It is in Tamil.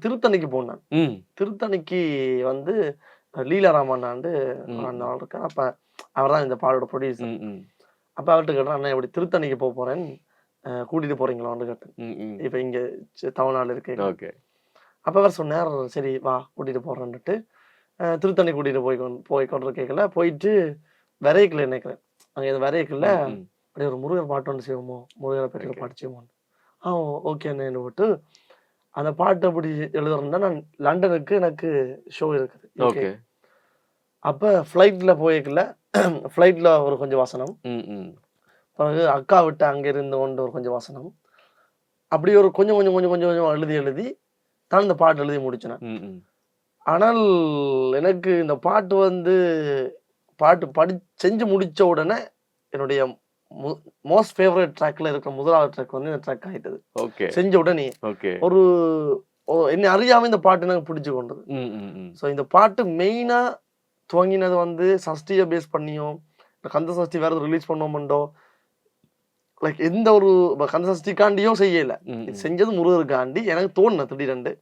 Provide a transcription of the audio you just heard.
திருத்தணிக்கு போனேன். திருத்தணிக்கு வந்து லீலாராமண்ணாண்டு ஒரு அண்ணா இருக்கார். அப்ப அவர்தான் இந்த பாடலோட ப்ரொடியூசர். அப்ப அவர்ட்ட கேட்டேன், அண்ணா இப்படி திருத்தணிக்கு போறேன், கூட்டிட்டு போறீங்களான்னு கேட்டேன். இப்ப இங்க தமிழ்நாடு இருக்கு. அப்ப அவர் சொன்னார், சரி வா கூட்டிட்டு போறேன்னுட்டு திருத்தணி கூட்டிட்டு போய் கொண்டிருக்கல போயிட்டு விரைக்கல நினைக்கிறேன். அங்க விரைக்கல அப்படியே ஒரு முருகர் பாட்டு ஒன்று செய்வோமோ, முருகரை பற்றி பாட்டு செய்வோம். ஓகேன்னு போட்டு அந்த பாட்டு அப்படி எழுதுறேன்னா, நான் லண்டனுக்கு எனக்கு ஷோ இருக்குது. ஓகே. அப்ப ஃப்ளைட்ல போய்க்கல, ஃப்ளைட்ல ஒரு கொஞ்சம் வசனம், பிறகு அக்கா விட்டு அங்க இருந்து கொண்டு ஒரு கொஞ்சம் வசனம், அப்படி ஒரு கொஞ்சம் கொஞ்சம் கொஞ்சம் கொஞ்சம் கொஞ்சம் எழுதி தான் இந்த பாட்டு எழுதி முடிச்சேன். ஆனால் எனக்கு இந்த பாட்டு வந்து செஞ்சு முடிச்ச உடனே என்னுடைய மோஸ்ட் ஃபேவரட் ட்ராக்ல இருக்கிற முதலாவது ட்ராக் வந்து இந்த ட்ராக் ஆயிட்டது. செஞ்ச உடனே ஒரு என்னை அறியாம இந்த பாட்டு எனக்கு பிடிச்சு கொண்டது. ஸோ இந்த பாட்டு மெயினா துவங்கினது வந்து சஷ்டியை பேஸ் பண்ணியும், கந்த சஷ்டி வேற ரிலீஸ் பண்ணோம்டோ, லைக் எந்த ஒரு கந்த சஷ்டிக்காண்டியும் செய்யல, செஞ்சது முருகருக்காண்டி எனக்கு தோணுன திடீரெண்டு.